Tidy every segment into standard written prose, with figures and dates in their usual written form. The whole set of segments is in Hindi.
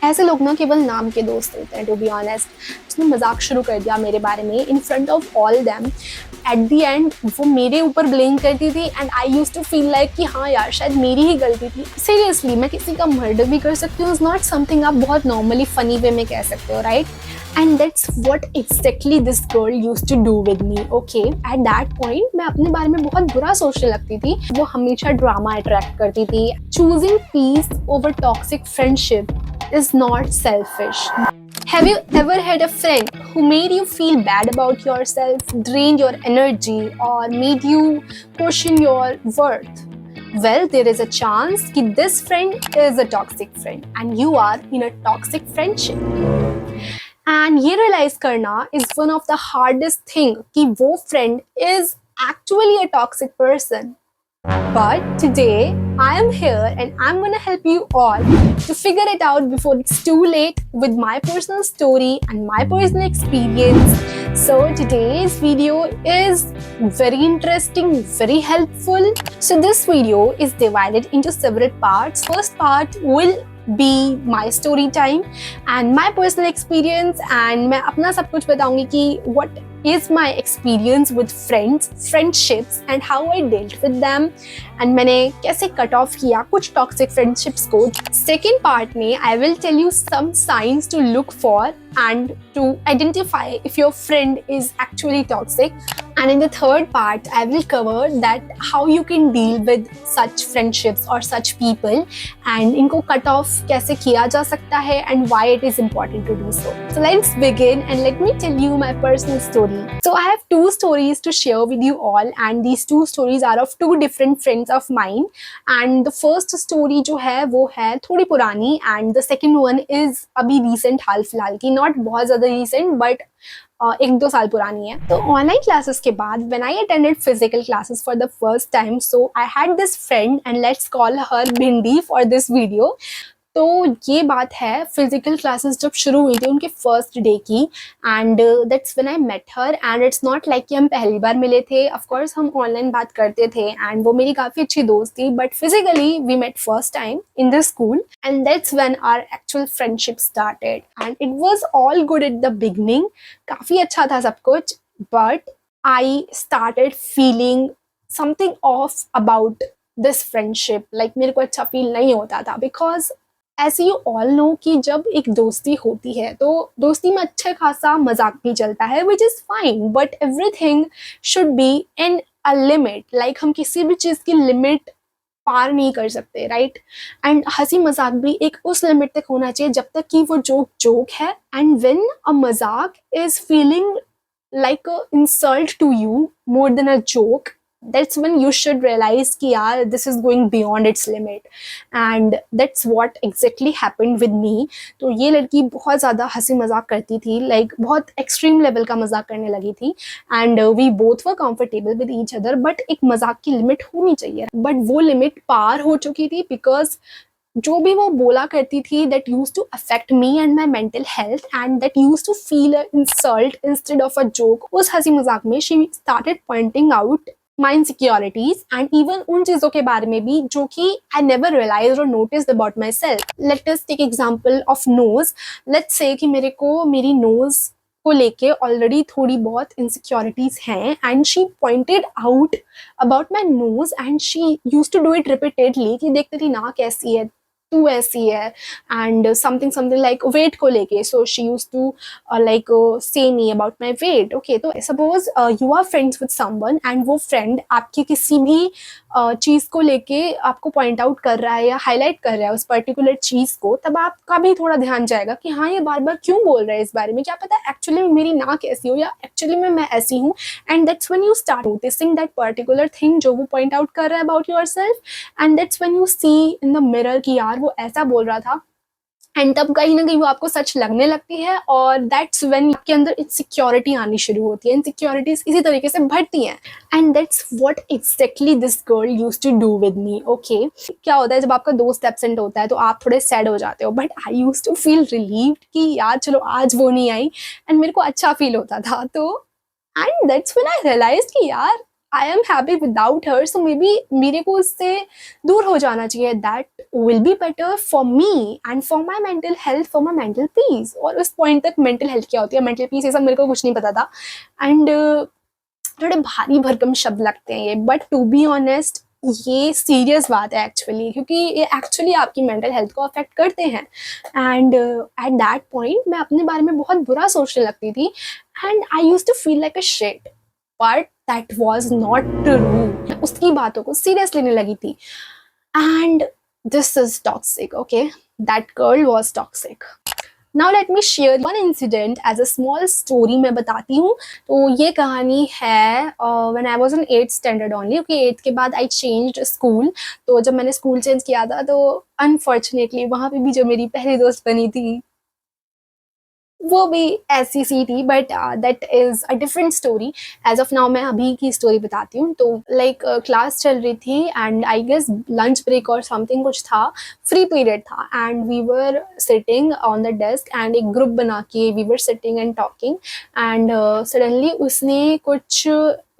ऐसे लोग ना केवल नाम के दोस्त होते हैं, टू बी ऑनेस्ट। उसने मजाक शुरू कर दिया मेरे बारे में in front of all them. At the end वो मेरे ऊपर ब्लेम करती थी and I use to feel like कि हाँ यार शायद मेरी ही गलती थी। सीरियसली, मैं किसी का मर्डर भी कर सकती हूँ, इज नॉट समथिंग आप बहुत नॉर्मली फनी वे में कह सकते हो, right? And that's what exactly this girl use to do with me. Okay, at that point मैं अपने बारे में बहुत बुरा सोचने लगती थी। वो हमेशा ड्रामा अट्रैक्ट करती थी। Choosing peace over toxic friendship is not selfish. Have you ever had a friend who made you feel bad about yourself, drained your energy, or made you question your worth? Well, there is a chance that this friend is a toxic friend and you are in a toxic friendship. And ये realize करना is one of the hardest thing कि वो friend is actually a toxic person. But today, I am here and I'm gonna help you all to figure it out before it's too late with my personal story and my personal experience. So today's video is very interesting, very helpful. So this video is divided into several parts. First part will be my story time and my personal experience, and मैं अपना सब कुछ बताऊंगी कि what is my experience with friends, friendships and how I dealt with them, and मैंने कैसे कट ऑफ किया कुछ टॉक्सिक फ्रेंडशिप्स को। सेकेंड पार्ट में I will tell you some signs to look for and to identify if your friend is actually toxic. And in the third part, I will cover that how you can deal with such friendships or such people and इनको cut off कैसे किया जा सकता है and why it is important to do so. So let's begin and let me tell you my personal story. So I have two stories to share with you all and these two stories are of two different friends of mine. And the first story जो है वो है थोड़ी पुरानी and the second one is अभी recent हाल फिलहाल की, not बहुत ज़्यादा recent but एक दो साल पुरानी है। तो ऑनलाइन क्लासेस के बाद when I attended physical classes for the first time, so I had this friend and let's call her भिंडी फॉर दिस वीडियो। तो ये बात है फिजिकल क्लासेस जब शुरू हुई थी उनके फर्स्ट डे की, and that's when I met her. And it's not like कि हम पहली बार मिले थे, ऑफ कोर्स हम ऑनलाइन बात करते थे एंड वो मेरी काफ़ी अच्छी दोस्त थी, but physically we met first time in the school and that's when our actual friendship started and it was all good at the beginning. काफ़ी अच्छा था सब कुछ, but I started feeling something off about this friendship. Like मेरे को अच्छा फील नहीं होता था बिकॉज ऐसे यू ऑल नो कि जब एक दोस्ती होती है तो दोस्ती में अच्छा खासा मजाक भी चलता है, which is fine, but everything should be in a limit. Like हम किसी भी चीज़ की लिमिट पार नहीं कर सकते, राइट? एंड हंसी मजाक भी एक उस लिमिट तक होना चाहिए जब तक कि वो जोक जोक है, एंड व्हेन अ मजाक is feeling like a insult to you more than a joke, that's when you should realize कि यार this is going beyond its limit, and that's what exactly happened with me. तो ये लड़की बहुत ज़्यादा हंसी मजाक करती थी, like बहुत एक्सट्रीम लेवल का मजाक करने लगी थी, and we both were comfortable with each other, but एक मजाक की लिमिट होनी चाहिए, बट वो लिमिट पार हो चुकी थी बिकॉज जो भी वो बोला करती थी that use to affect me and my mental health and that use to feel a insult instead of a joke, उस हंसी मजाक में she started pointing out my insecurities and even उन चीज़ों के बारे में भी जो कि आई नेवर रियलाइज और notice about myself. Let us take example of nose. Let's say कि मेरे को मेरी नोज को लेके ऑलरेडी थोड़ी बहुत इनसिक्योरिटीज हैं and she pointed out about my nose and she use to do it repeatedly कि देख तेरी नाक कैसी है, तू ऐसी है, and something something like weight को लेके। So she use to like say me about my weight. Okay, तो suppose you are friends with someone and वो फ्रेंड आपकी किसी भी चीज़ को लेके आपको पॉइंट आउट कर रहा है या हाईलाइट कर रहा है उस पर्टिकुलर चीज़ को, तब आपका भी थोड़ा ध्यान जाएगा कि हाँ ये बार बार क्यों बोल रहा है इस बारे में, क्या पता एक्चुअली में मेरी नाक ऐसी हो या एक्चुअली में मैं ऐसी हूँ। And that's when you start noticing that particular thing जो वो पॉइंट आउट कर रहा है about yourself, and that's when you see in the mirror कि यार वो ऐसा बोल रहा था, एंड तब कहीं ना कहीं वो आपको सच लगने लगती है और दैट्स व्हेन आपके अंदर इनसिक्योरिटी आनी शुरू होती है। इनसिक्योरिटीज इसी तरीके से बढ़ती हैं and that's what exactly this girl used to do with me. Okay, क्या होता है जब आपका दोस्त एब्सेंट होता है तो आप थोड़े सैड हो जाते हो, but I used to feel relieved कि यार चलो आज वो नहीं आई, एंड मेरे को अच्छा फील होता था। तो and that's when I realised कि यार I am happy without her, so maybe मेरे को उससे दूर हो जाना चाहिए. That will be better for me and for my mental health, for my mental peace. और उस पॉइंट तक मेंटल हेल्थ क्या होती है, मेंटल पीस, ये सब मेरे को कुछ नहीं पता था. एंड थोड़े भारी भरकम शब्द लगते हैं ये, बट टू बी ऑनेस्ट ये सीरियस बात है एक्चुअली, क्योंकि ये एक्चुअली आपकी मेंटल हेल्थ को अफेक्ट करते हैं. एंड एट दैट पॉइंट मैं अपने बारे में बहुत बुरा सोचने लगती थी, and I used to feel like a shit, but that was not true. उसकी बातों को सीरियस लेने लगी थी. And this is toxic. Okay, that girl was toxic. Now let me share one incident as a small story. मैं बताती हूँ. तो ये कहानी है when I was in 8th standard only. Okay, 8th के बाद आई चेंज्ड स्कूल. तो जब मैंने स्कूल चेंज किया था तो अनफॉर्चुनेटली वहाँ पे भी जो मेरी पहली दोस्त बनी थी वो भी ऐसी सी थी, but that is a different story. As of now मैं अभी की स्टोरी बताती हूँ. तो लाइक क्लास चल रही थी and I guess lunch break और समथिंग कुछ था, फ्री पीरियड था, and we were sitting on the desk एंड एक ग्रुप बना के we were sitting and talking. And suddenly उसने कुछ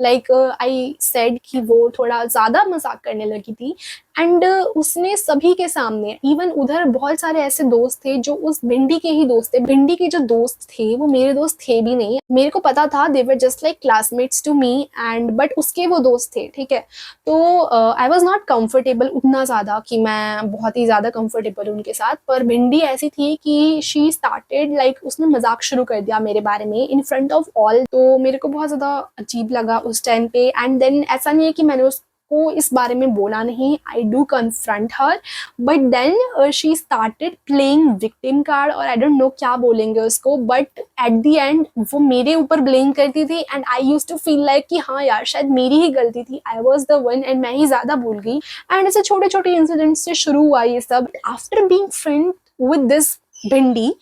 लाइक आई सेड कि वो थोड़ा ज़्यादा मजाक करने लगी थी. एंड उसने सभी के सामने, इवन उधर बहुत सारे ऐसे दोस्त थे जो उस भिंडी के ही दोस्त थे. भिंडी के जो दोस्त थे वो मेरे दोस्त थे भी नहीं. मेरे को पता था they were just like classmates to me, and but उसके वो दोस्त थे. ठीक है, तो आई वॉज नॉट कंफर्टेबल उतना ज़्यादा कि मैं बहुत ही ज़्यादा कंफर्टेबल हूँ उनके साथ. पर भिंडी ऐसी थी कि शी स्टार्टेड लाइक उसने मजाक शुरू कर दिया मेरे बारे में इन फ्रंट ऑफ ऑल. तो मेरे को बहुत ज़्यादा अजीब लगा उस टाइम पे. एंड देन ऐसा नहीं है कि मैंने को इस बारे में बोला नहीं, I do confront her, but then she started playing victim card, और आई डोंट नो क्या बोलेंगे उसको, बट एट द एंड वो मेरे ऊपर ब्लेम करती थी. And I use to feel like कि हाँ यार शायद मेरी ही गलती थी, I was the one and मैं ही ज्यादा भूल गई. एंड ऐसे छोटे छोटे इंसिडेंट से शुरू हुआ ये सब. After being friend with this भिंडी,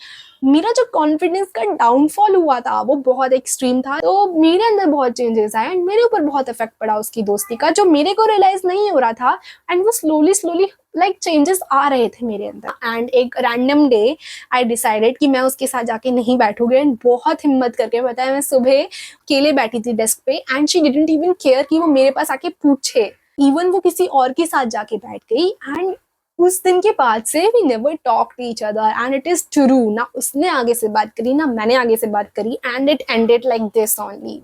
मेरा जो कॉन्फिडेंस का डाउनफॉल हुआ था वो बहुत एक्सट्रीम था. तो मेरे अंदर बहुत चेंजेस आए एंड मेरे ऊपर बहुत इफेक्ट पड़ा उसकी दोस्ती का, जो मेरे को रियलाइज नहीं हो रहा था. एंड वो स्लोली स्लोली लाइक चेंजेस आ रहे थे मेरे अंदर. एंड एक रैंडम डे आई डिसाइडेड कि मैं उसके साथ जाके नहीं बैठूंगी. एंड बहुत हिम्मत करके, पता है, मैं सुबह अकेले बैठी थी डेस्क पे and she didn't even care कि वो मेरे पास आके पूछे. इवन वो किसी और के साथ जाके बैठ गई. एंड उस दिन के बाद से we never talked each other, and it is true. ना उसने आगे से बात करी ना मैंने आगे से बात करी, and it ended like this only.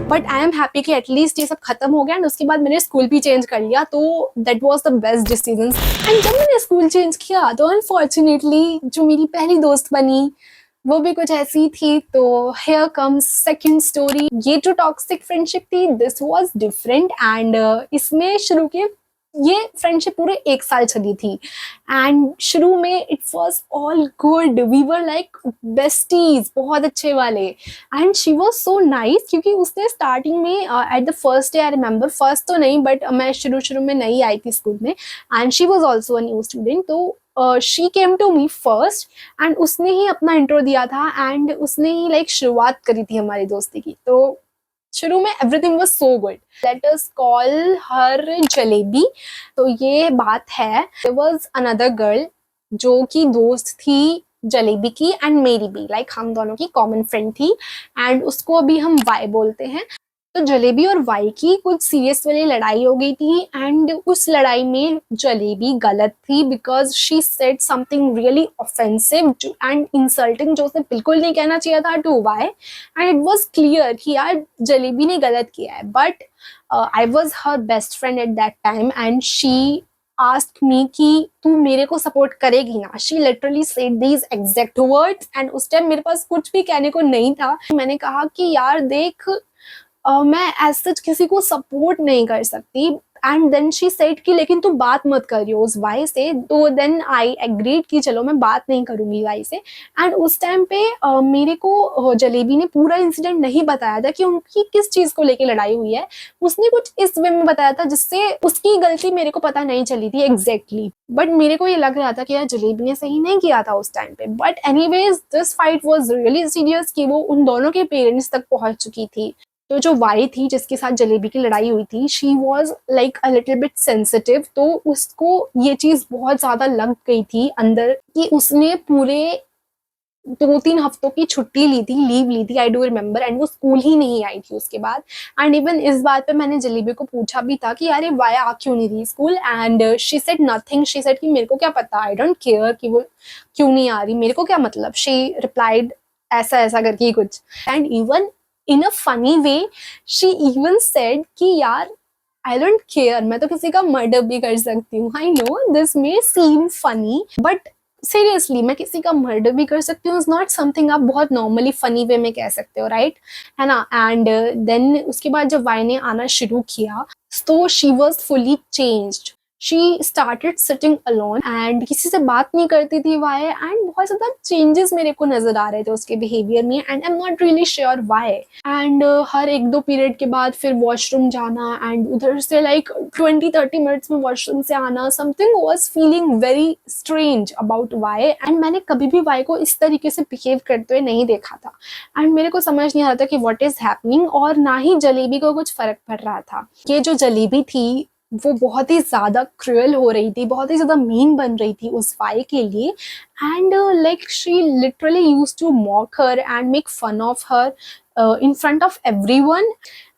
But I am happy कि एटलीस्ट ये सब खत्म हो गया. एंड उसके बाद मैंने स्कूल भी चेंज कर लिया, तो that was the best decision. And जब मैंने स्कूल चेंज किया तो अनफॉर्चुनेटली जो मेरी पहली दोस्त बनी वो भी कुछ ऐसी थी. तो हेयर कम्स सेकंड स्टोरी. ये जो टॉक्सिक फ्रेंडशिप थी दिस वाज डिफरेंट. एंड इसमें शुरू के ये फ्रेंडशिप पूरे 1 साल चली थी. एंड शुरू में it was all good, we were like besties, बहुत अच्छे वाले. And she was so nice, क्योंकि उसने स्टार्टिंग में at the first day, I remember, first तो नहीं बट मैं शुरू में नई आई थी स्कूल में, and she was also a new student. तो she came to me first and उसने ही अपना इंट्रो दिया था एंड उसने ही लाइक शुरुआत करी थी हमारी दोस्ती की. तो शुरू में everything was so good. Let us call her jalebi. तो ये बात है, देयर वाज अनदर गर्ल जो कि दोस्त थी जलेबी की एंड मेरी भी, लाइक हम दोनों की कॉमन फ्रेंड थी. एंड उसको अभी हम वाई बोलते हैं. तो जलेबी और वाई की कुछ सीरियस वाली लड़ाई हो गई थी. एंड उस लड़ाई में जलेबी गलत थी because she said something really offensive and insulting, जो उसने बिल्कुल नहीं कहना चाहिए था to Y. And it was clear कि यार जलेबी ने गलत किया है. But I was her best friend at that time and she asked me कि तू मेरे को सपोर्ट करेगी ना. She literally said these exact words. and उस टाइम मेरे पास कुछ भी कहने को नहीं था. मैंने कहा कि यार देख, मैं एज सच किसी को सपोर्ट नहीं कर सकती. एंड देन शी सेड कि लेकिन तू बात मत करियो उस वाई से. तो देन आई एग्रीड कि चलो मैं बात नहीं करूंगी वाई से. एंड उस टाइम पे मेरे को जलेबी ने पूरा इंसिडेंट नहीं बताया था कि उनकी किस चीज को लेके लड़ाई हुई है. उसने कुछ इस वे में बताया था जिससे उसकी गलती मेरे को पता नहीं चली थी एग्जैक्टली. बट मेरे को ये लग रहा था कि यार जलेबी ने सही नहीं किया था उस टाइम पे. But anyways this fight was really serious कि वो उन दोनों के पेरेंट्स तक पहुंच चुकी थी. तो जो वाई थी जिसके साथ जलेबी की लड़ाई हुई थी, she was like a little bit sensitive. तो उसको ये चीज बहुत ज्यादा लग गई थी अंदर कि उसने पूरे 2-3 हफ्तों की छुट्टी ली थी, लीव ली थी, आई डू रिमेम्बर, एंड वो स्कूल ही नहीं आई थी उसके बाद। एंड इवन इस बात पे मैंने जलेबी को पूछा भी था कि अरे वाई आ क्यों नहीं रही school, and she said nothing, she said कि मेरे को क्या पता, आई डोंट केयर कि वो क्यों नहीं आ रही, मेरे को क्या मतलब, शी रिप्लाइड ऐसा ऐसा करके ही कुछ। And even in a funny way she even said कि यार आई डोंट केयर, मैं तो किसी का मर्डर भी कर सकती हूँ। I know this may seem funny but seriously मैं किसी का मर्डर भी कर सकती हूँ, इज नॉट समथिंग आप बहुत नॉर्मली फनी वे में कह सकते हो, राइट, है ना। एंड देन उसके बाद जब वाई ने आना शुरू किया तो she was fully changed, she started sitting alone and किसी से बात नहीं करती थी वाई, एंड बहुत ज्यादा चेंजेस मेरे को नजर आ रहे थे उसके बिहेवियर में, and I am not really sure why. And her 1-2 period के बाद फिर वॉशरूम जाना, एंड उधर से लाइक 20-30 मिनट्स में वॉशरूम से आना, something was feeling very strange about Y, and मैंने कभी भी वाई को इस तरीके से बिहेव करते हुए नहीं देखा था, एंड मेरे को समझ नहीं आ रहा था कि व्हाट इज हैपनिंग, और ना ही जलेबी को कुछ फर्क पड़ रहा था। ये जो जलेबी थी वो बहुत ही ज्यादा क्रूअल हो रही थी, बहुत ही ज्यादा मीन बन रही थी उस वाई के लिए, and like she literally used to mock her and make fun of her in front of everyone,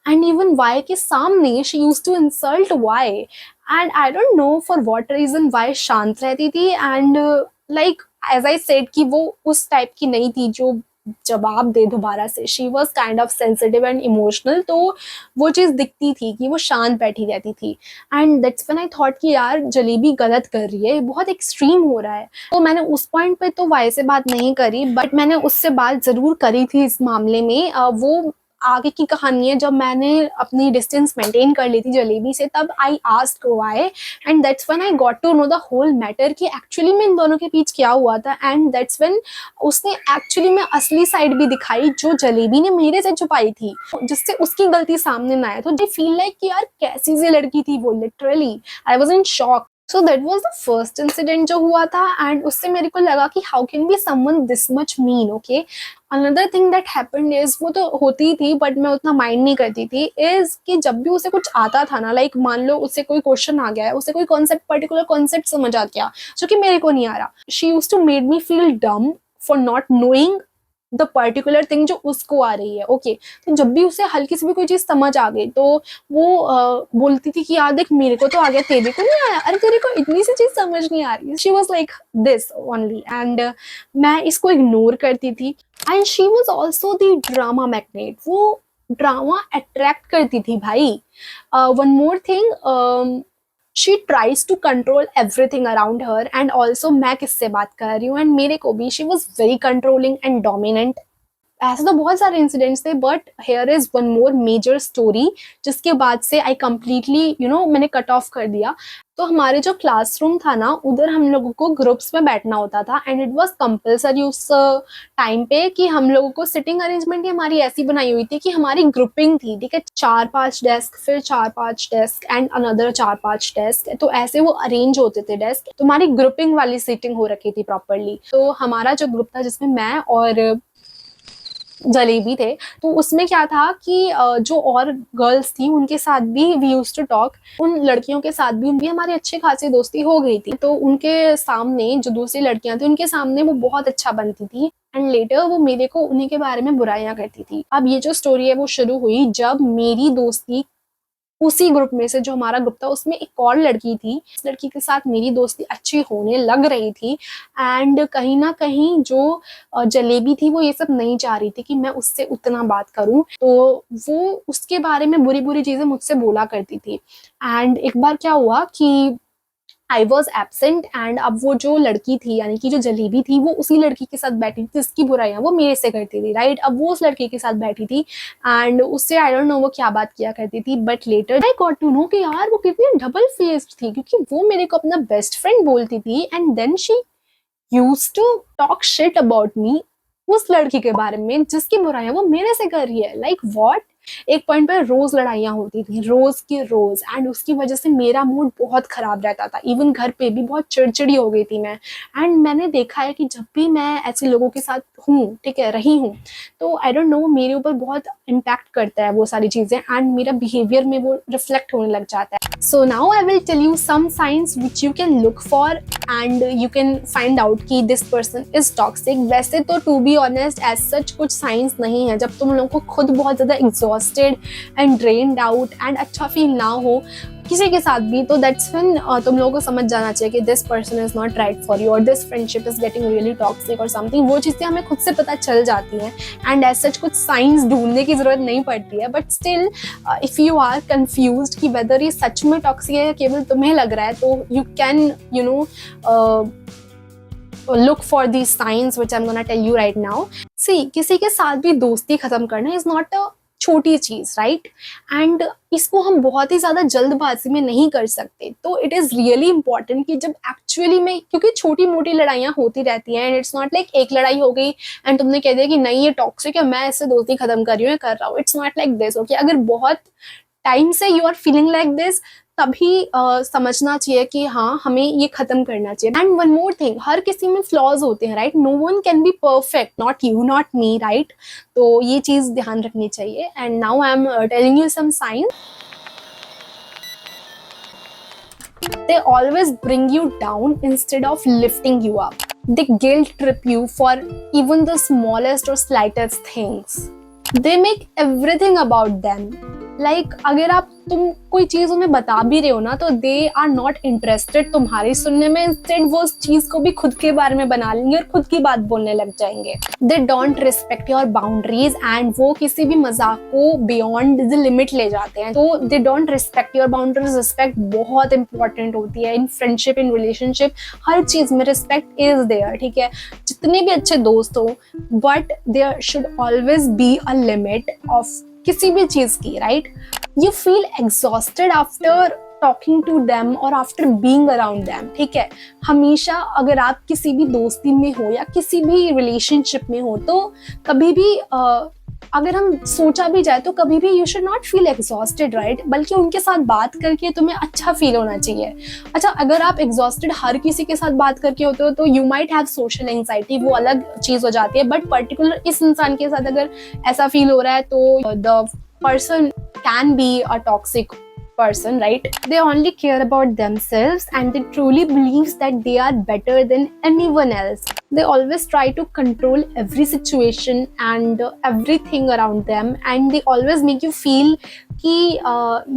and even Y के सामने she used to insult Y, and I don't know for what reason Y शांत रहती थी, and like as I said कि वो उस टाइप की नहीं थी जो जवाब दे दोबारा से, she was kind of sensitive and emotional, तो वो चीज़ दिखती थी कि वो शांत बैठी रहती थी, and that's when I thought कि यार जलेबी गलत कर रही है, बहुत एक्सट्रीम हो रहा है। तो मैंने उस पॉइंट पे तो वाई से बात नहीं करी, बट मैंने उससे बात ज़रूर करी थी इस मामले में। वो आगे की कहानी है, जब मैंने अपनी डिस्टेंस मेंटेन कर ली थी जलेबी से, तब I asked Y, and that's when I got to know the whole matter कि एक्चुअली में इन दोनों के बीच क्या हुआ था, एंड दैट्स व्हेन उसने एक्चुअली में असली साइड भी दिखाई जो जलेबी ने मेरे से छुपाई थी, जिससे उसकी गलती सामने ना आए। तो आई फील लाइक कि यार कैसी सी लड़की थी वो, literally I was in shock. So that was the first incident जो हुआ था, एंड उससे मेरे को लगा कि how can be someone this much mean, okay. Another thing that happened is, वो तो होती थी बट मैं उतना माइंड नहीं करती थी, इज कि जब भी उसे कुछ आता था ना, लाइक मान लो उसे कोई क्वेश्चन आ गया है, उसे कोई कॉन्सेप्ट, पर्टिकुलर कॉन्सेप्ट समझ आ गया जो कि मेरे को नहीं आ रहा, she used to made me feel dumb for not knowing the particular thing जो उसको आ रही है, ओके। तो जब भी उसे हल्की से भी कोई चीज समझ आ गई तो वो बोलती थी कि यार देख मेरे को तो आ गया, तेरे को नहीं आया, अरे तेरे को इतनी सी चीज समझ नहीं आ रही। She was like this only, and मैं इसको इग्नोर करती थी, and she was also the drama magnet, वो ड्रामा अट्रैक्ट करती थी भाई। One more thing, she tries to control everything around her, and also मैं किससे बात कर रही हूँ, एंड मेरे को भी she was very controlling and dominant. ऐसे तो बहुत सारे इंसिडेंट्स थे, but here is one more major story जिसके बाद से आई कम्प्लीटली मैंने कट ऑफ कर दिया। तो हमारे जो क्लासरूम था ना, उधर हम लोगों को ग्रुप्स में बैठना होता था, एंड इट वाज कंपलसरी उस टाइम पे कि हम लोगों को सिटिंग अरेंजमेंट ही हमारी ऐसी बनाई हुई थी कि हमारी ग्रुपिंग थी, ठीक है, 4-5 डेस्क, फिर 4-5 डेस्क एंड अनदर 4-5 डेस्क, तो ऐसे वो अरेंज होते थे डेस्क, तो हमारी ग्रुपिंग वाली सीटिंग हो रखी थी प्रॉपरली। तो हमारा जो ग्रुप था जिसमें मैं और जलेबी थे, तो उसमें क्या था कि जो और गर्ल्स थी उनके साथ भी वी यूज्ड टू टॉक, उन लड़कियों के साथ भी हमारी अच्छी खासी दोस्ती हो गई थी। तो उनके सामने जो दूसरी लड़कियां थी उनके सामने वो बहुत अच्छा बनती थी, एंड लेटर वो मेरे को उन्हीं के बारे में बुराइयां करती थी। अब ये जो स्टोरी है वो शुरू हुई जब मेरी दोस्ती उसी ग्रुप में से, जो हमारा ग्रुप था उसमें एक और लड़की थी, इस लड़की के साथ मेरी दोस्ती अच्छी होने लग रही थी, एंड कहीं ना कहीं जो जलेबी थी वो ये सब नहीं चाह रही थी कि मैं उससे उतना बात करूं, तो वो उसके बारे में बुरी बुरी चीजें मुझसे बोला करती थी। एंड एक बार क्या हुआ कि आई वॉज एबसेंट, एंड अब वो जो लड़की थी यानी कि जो जलेबी थी वो उसी लड़की के साथ बैठी थी जिसकी बुराइयां वो मेरे से करती थी, राइट। अब वो उस लड़की के साथ बैठी थी, एंड उससे आई डोंट नो वो क्या बात किया करती थी, but later I got to know कि यार वो कितनी डबल फेस्ड थी, क्योंकि वो मेरे को अपना बेस्ट फ्रेंड बोलती थी, and then she used to talk shit about me उस लड़की के बारे में जिसकी बुराइयां वो मेरे से कर रही है, लाइक व्हाट। एक पॉइंट पर रोज लड़ाइयाँ होती थी, रोज की रोज, एंड उसकी वजह से मेरा मूड बहुत खराब रहता था, इवन घर पे भी बहुत चिड़चिड़ी हो गई थी मैं। एंड मैंने देखा है कि जब भी मैं ऐसे लोगों के साथ हूँ, ठीक है, रही हूँ, तो आई डोंट नो मेरे ऊपर बहुत इम्पैक्ट करता है वो सारी चीजें, एंड मेरा बिहेवियर में वो रिफ्लेक्ट होने लग जाता है। So now I will tell you some signs which you can look for and you can find out कि this person is toxic. वैसे तो to be honest as such कुछ signs नहीं है. जब तुम लोगों को खुद बहुत ज़्यादा exhausted and drained out and अच्छा feel ना हो किसी के साथ भी, तो that's when तुम लोगों को समझ जाना चाहिए कि this person is not right for you or this friendship is getting really toxic or something. वो चीज़ें हमें खुद से पता चल जाती हैं and as such कुछ signs ढूंढने की ज़रूरत नहीं पड़ती है. But still if you are confused कि whether ये सच में toxic है या केवल तुम्हें लग रहा है, तो you can look for these signs which I'm gonna tell you right now. See, किसी के साथ भी दोस्ती खत्म करना is not a छोटी चीज, राइट? एंड इसको हम बहुत ही ज्यादा जल्दबाजी में नहीं कर सकते. तो इट इज रियली इंपॉर्टेंट कि जब एक्चुअली में, क्योंकि छोटी मोटी लड़ाइयाँ होती रहती हैं एंड इट्स नॉट लाइक एक लड़ाई हो गई एंड तुमने कह दिया कि नहीं ये टॉक्सिक है, मैं इससे दोस्ती खत्म कर रही हूँ, कर रहा हूँ. It's not like this. Okay, अगर बहुत टाइम से you are feeling like this, तभी समझना चाहिए कि हाँ हमें ये खत्म करना चाहिए. एंड वन मोर थिंग, हर किसी में फ्लॉज होते हैं, right? No one can be perfect, not you not me, right? तो ये चीज ध्यान रखनी चाहिए. And now I am telling you some science. They always bring you down instead of lifting you up. They guilt trip you for even the smallest or slightest things. They make everything about them. Like अगर आप तुम कोई चीज उन्हें बता भी रहे हो ना, तो दे आर नॉट इंटरेस्टेड तुम्हारी सुनने में. इंस्टेड वो उस चीज को भी खुद के बारे में बना लेंगे और खुद की बात बोलने लग जाएंगे. They don't respect your boundaries and वो किसी भी मजाक को बियॉन्ड द लिमिट ले जाते हैं. तो they don't respect your boundaries. Respect बहुत इंपॉर्टेंट होती है इन फ्रेंडशिप, इन रिलेशनशिप, हर चीज में रिस्पेक्ट इज देयर. ठीक है, जितने भी अच्छे दोस्त हो, but there should always be a limit of किसी भी चीज की, right? You feel exhausted after talking to them और आफ्टर बीइंग अराउंड देम. ठीक है, हमेशा अगर आप किसी भी दोस्ती में हो या किसी भी रिलेशनशिप में हो, तो कभी भी अगर हम सोचा भी जाए तो कभी भी you should not feel exhausted, right? बल्कि उनके साथ बात करके तुम्हें अच्छा फील होना चाहिए. अच्छा, अगर आप एग्जॉस्टेड हर किसी के साथ बात करके होते हो तो you might have social anxiety, वो अलग चीज हो जाती है. बट पर्टिकुलर इस इंसान के साथ अगर ऐसा फील हो रहा है तो the person can be a toxic person, right? They only care about themselves and they truly believes that they are better than anyone else. They always try to control every situation and everything around them, and they always make you feel कि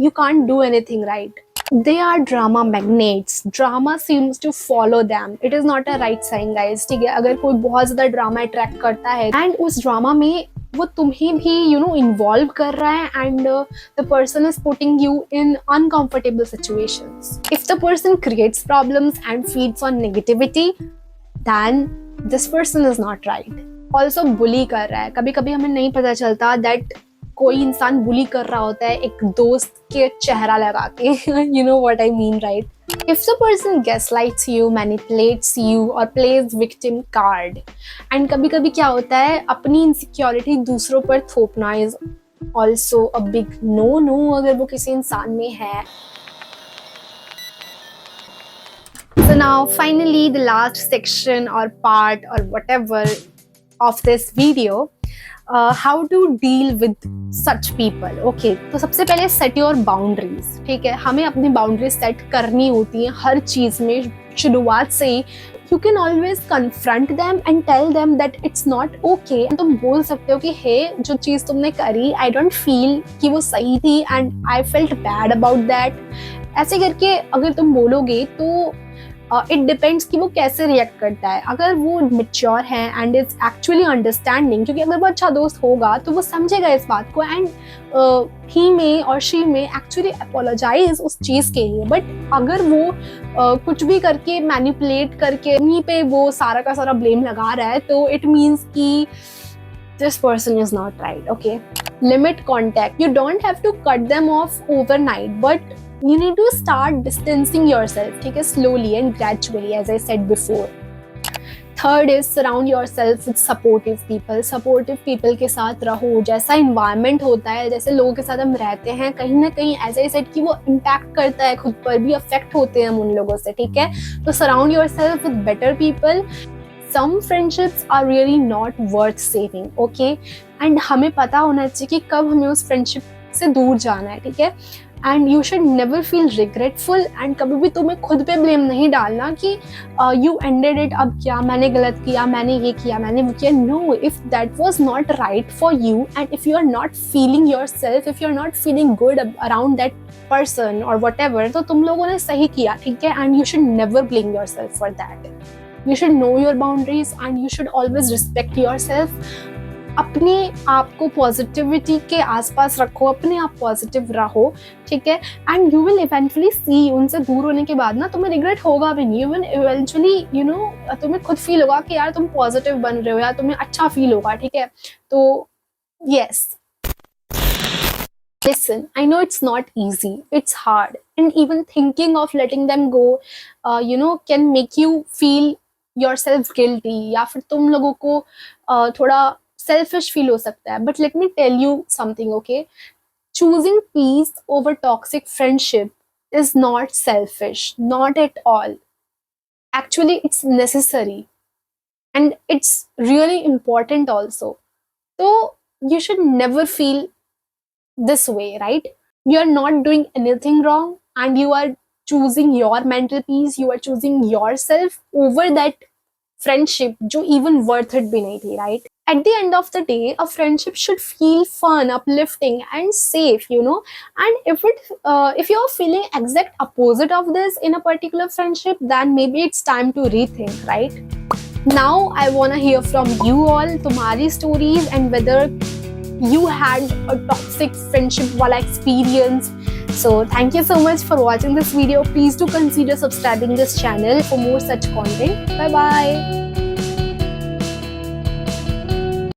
you can't do anything, right? They are drama magnates. Drama seems to follow them. It is not a right sign, guys. ठीक है, अगर कोई बहुत ज़्यादा ड्रामा अट्रैक्ट करता है एंड उस ड्रामा में वो तुम्हें भी इन्वॉल्व कर रहा है and the person is putting you in uncomfortable situations. If the person creates problems and feeds on negativity, then this person is not right. Also bully कर रहा है. कभी कभी हमें नहीं पता चलता दैट कोई इंसान बुली कर रहा होता है एक दोस्त के चेहरा लगा के. You know what I mean, right? If the person gaslights you, manipulates you or plays victim card, and कभी कभी क्या होता है अपनी इनसिक्योरिटी दूसरों पर थोपना is also a big no अगर वो किसी इंसान में है. So now finally the last section or part or whatever of this video, how to deal with such people. Okay, तो सबसे पहले set your boundaries. ठीक है, हमें अपनी बाउंड्रीज सेट करनी होती हैं हर चीज में शुरुआत से ही. You can always confront them and tell them that it's not okay. तुम बोल सकते हो कि हे, जो चीज तुमने करी I don't feel कि वो सही थी and I felt bad about that. ऐसे करके अगर तुम बोलोगे तो इट डिपेंड्स कि वो कैसे रिएक्ट करता है. अगर वो मेच्योर है एंड इज एक्चुअली अंडरस्टैंडिंग, क्योंकि अगर वो अच्छा दोस्त होगा तो वो समझेगा इस बात को एंड ही में और शी में एक्चुअली अपोलोजाइज उस चीज़ के लिए. बट अगर वो कुछ भी करके मैनिपुलेट करके उन्हीं पे वो सारा का सारा ब्लेम लगा रहा है, तो इट मीन्स कि this person is not right. Okay, limit contact. You don't have to cut them off overnight, but you need to start distancing yourself, ठीक है, slowly and gradually, as I said before. Third is surround yourself with supportive people. Supportive people के साथ रहो. जैसा environment होता है, जैसे लोगों के साथ हम रहते हैं, कहीं ना कहीं as I said कि वो impact करता है, खुद पर भी affect होते हैं हम उन लोगों से. ठीक है, तो surround yourself with better people. Some friendships are really not worth saving. Okay, and हमें पता होना चाहिए कि कब हमें उस friendship से दूर जाना है. ठीक है, and you should never feel regretful, and कभी भी तुम्हें खुद पे ब्लेम नहीं डालना कि यू एंडेड इट, अब क्या मैंने गलत किया, मैंने ये किया, मैंने वो किया. No, if that was not right for you and if you are not feeling yourself, if you are not feeling good around that person और व्हाटएवर, तो तुम लोगों ने सही किया, ठीक है. And you should never blame yourself for that. You should know your boundaries and you should always respect yourself. अपने आप को पॉजिटिविटी के आसपास रखो, अपने आप पॉजिटिव रहो, ठीक है. एंड यू विल इवेंचुअली सी, उनसे दूर होने के बाद ना तुम्हें रिग्रेट होगा भी नहीं. You will eventually you know, तुम्हें खुद फील होगा कि यार तुम पॉजिटिव बन रहे हो, यार तुम्हें अच्छा फील होगा, ठीक है. तो yes, listen, I know it's not easy, it's hard, and even thinking of letting them go can make you feel yourself guilty, या फिर तुम लोगों को थोड़ा selfish feel हो सकता है. But let me tell you something, okay? Choosing peace over toxic friendship is not selfish, not at all. Actually, it's necessary and it's really important also. So you should never feel this way, right? You are not doing anything wrong and you are choosing your mental peace, you are choosing yourself over that friendship जो even worth it भी नहीं थी, right? At the end of the day, a friendship should feel fun, uplifting and safe, and if you're feeling exact opposite of this in a particular friendship, then maybe it's time to rethink, right? Now I want to hear from you all, तुम्हारी stories and whether you had a toxic friendship wala experience. So thank you so much for watching this video. Please do consider subscribing this channel for more such content. Bye bye.